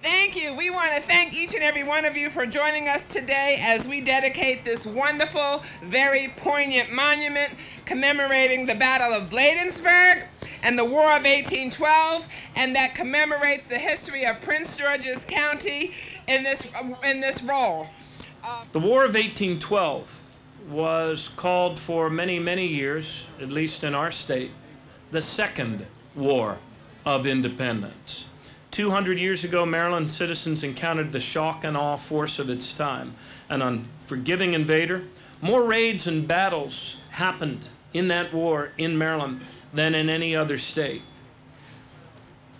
Thank you. We want to thank each and every one of you for joining us today as we dedicate this wonderful, very poignant monument commemorating the Battle of Bladensburg and the War of 1812, and that commemorates the history of Prince George's County in this role. The War of 1812 was called for many, many years, at least in our state, the Second War of Independence. 200 years ago, Maryland citizens encountered the shock and awe force of its time, an unforgiving invader. More raids and battles happened in that war in Maryland than in any other state.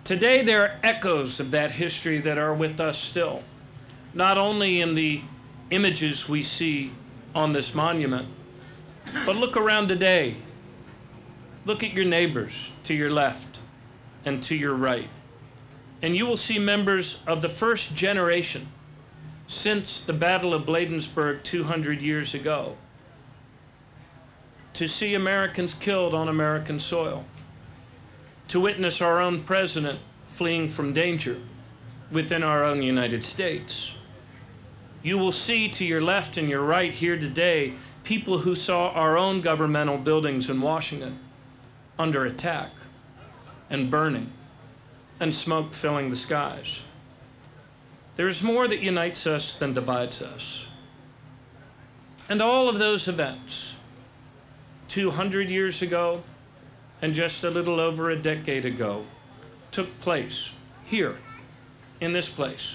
Today, there are echoes of that history that are with us still, not only in the images we see on this monument, but look around today. Look at your neighbors to your left and to your right, and you will see members of the first generation since the Battle of Bladensburg 200 years ago to see Americans killed on American soil, to witness our own president fleeing from danger within our own United States. You will see to your left and your right here today people who saw our own governmental buildings in Washington under attack and burning and smoke filling the skies. There is more that unites us than divides us. And all of those events, 200 years ago and just a little over a decade ago, took place here, in this place,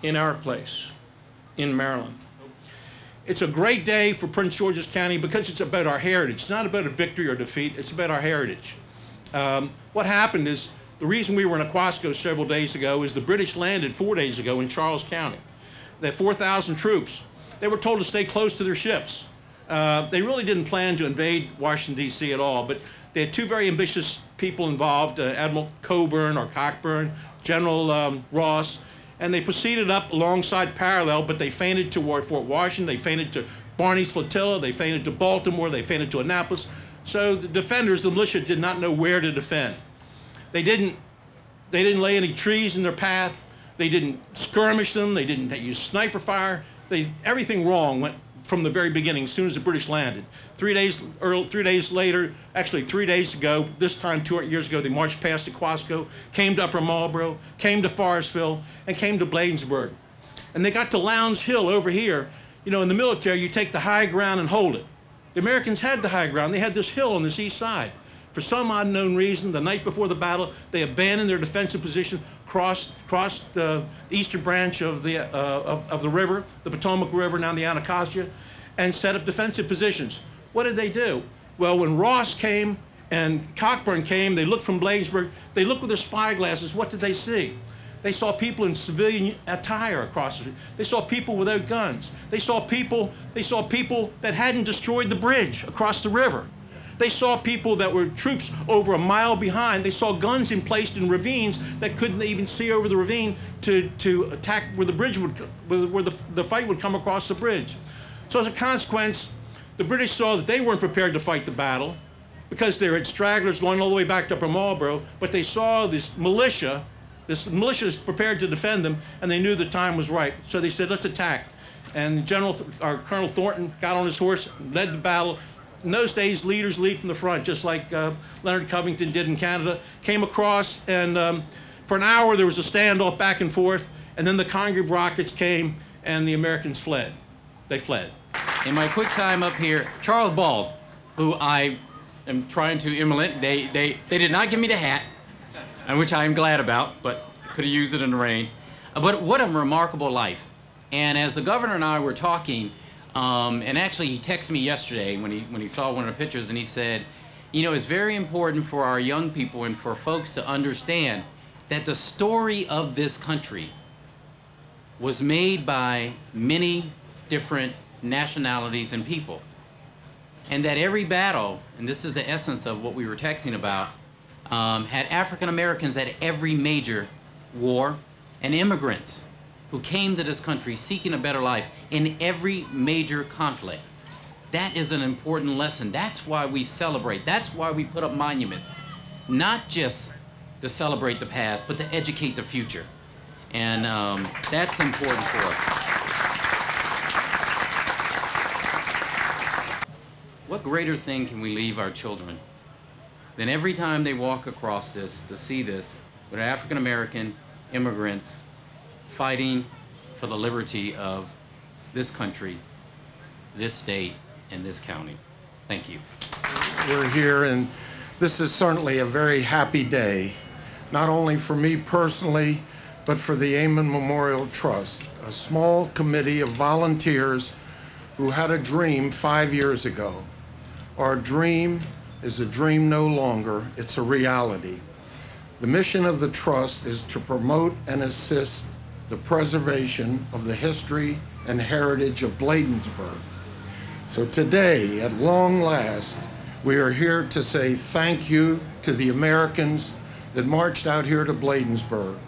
in our place, in Maryland. It's a great day for Prince George's County because it's about our heritage. It's not about a victory or defeat, it's about our heritage. What happened is, the reason we were in Aquasco several days ago is the British landed 4 days ago in Charles County. They had 4,000 troops. They were told to stay close to their ships. They really didn't plan to invade Washington, D.C. at all, but they had two very ambitious people involved, Admiral Coburn or Cockburn, General Ross, and they proceeded up alongside parallel, but they feinted toward Fort Washington, they feinted to Barney's Flotilla, they feinted to Baltimore, they feinted to Annapolis. So the defenders, the militia, did not know where to defend. They didn't lay any trees in their path. They didn't skirmish them. They didn't use sniper fire. Everything wrong went from the very beginning as soon as the British landed. 3 days later, actually 3 days ago, this time 2 years ago, they marched past Aquasco, came to Upper Marlboro, came to Forestville, and came to Bladensburg. And they got to Lowndes Hill over here. You know, in the military, you take the high ground and hold it. The Americans had the high ground. They had this hill on this east side. For some unknown reason, the night before the battle, they abandoned their defensive position, crossed the eastern branch of the river, the Potomac River, now the Anacostia, and set up defensive positions. What did they do? Well, when Ross came and Cockburn came, they looked from Bladensburg, they looked with their spyglasses. What did they see? They saw people in civilian attire across the street. They saw people without guns. They saw people that hadn't destroyed the bridge across the river. They saw people that were troops over a mile behind. They saw guns placed in ravines that couldn't even see over the ravine to attack where the bridge would, where the fight would come across the bridge. So as a consequence, the British saw that they weren't prepared to fight the battle because there had stragglers going all the way back to Upper Marlboro, but they saw this militia is prepared to defend them, and they knew the time was right. So they said, let's attack. And Colonel Thornton got on his horse, led the battle. In those days, leaders lead from the front, just like Leonard Covington did in Canada. Came across, and for an hour there was a standoff back and forth, and then the Congreve rockets came, and the Americans fled. They fled. In my quick time up here, Charles Bald, who I am trying to emulate, they did not give me the hat, and which I am glad about, but could have used it in the rain. But what a remarkable life. And as the governor and I were talking, and actually he texted me yesterday when he saw one of the pictures, and he said, you know, it's very important for our young people and for folks to understand that the story of this country was made by many different nationalities and people. And that every battle, and this is the essence of what we were texting about, had African Americans at every major war and immigrants who came to this country seeking a better life in every major conflict. That is an important lesson. That's why we celebrate. That's why we put up monuments. Not just to celebrate the past, but to educate the future. And that's important for us. What greater thing can we leave our children than every time they walk across this, to see this, with African American immigrants fighting for the liberty of this country, this state, and this county. Thank you. We're here, and this is certainly a very happy day, not only for me personally, but for the Amen Memorial Trust, a small committee of volunteers who had a dream 5 years ago. Our dream is a dream no longer, it's a reality. The mission of the Trust is to promote and assist the preservation of the history and heritage of Bladensburg. So today, at long last, we are here to say thank you to the Americans that marched out here to Bladensburg.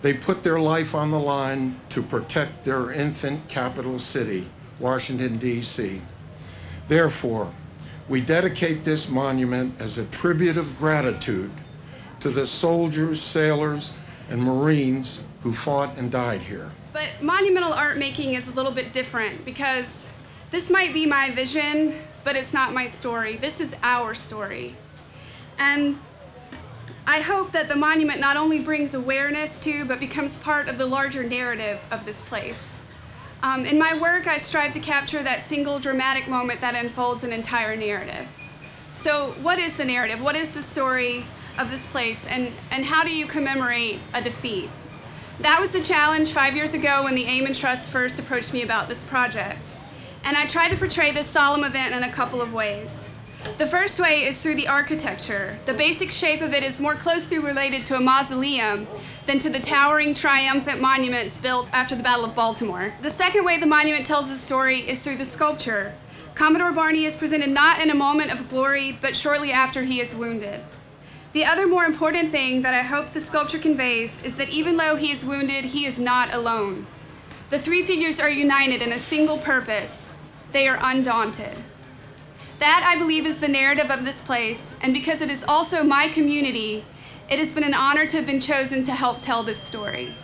They put their life on the line to protect their infant capital city, Washington, D.C. Therefore, we dedicate this monument as a tribute of gratitude to the soldiers, sailors, and Marines who fought and died here. But monumental art making is a little bit different because this might be my vision, but it's not my story. This is our story. And I hope that the monument not only brings awareness to, but becomes part of the larger narrative of this place. In my work, I strive to capture that single dramatic moment that unfolds an entire narrative. So what is the narrative? What is the story of this place? And how do you commemorate a defeat? That was the challenge 5 years ago when the Amen Trust first approached me about this project. And I tried to portray this solemn event in a couple of ways. The first way is through the architecture. The basic shape of it is more closely related to a mausoleum than to the towering, triumphant monuments built after the Battle of Baltimore. The second way the monument tells the story is through the sculpture. Commodore Barney is presented not in a moment of glory, but shortly after he is wounded. The other more important thing that I hope the sculpture conveys is that even though he is wounded, he is not alone. The three figures are united in a single purpose. They are undaunted. That, I believe, is the narrative of this place, and because it is also my community, it has been an honor to have been chosen to help tell this story.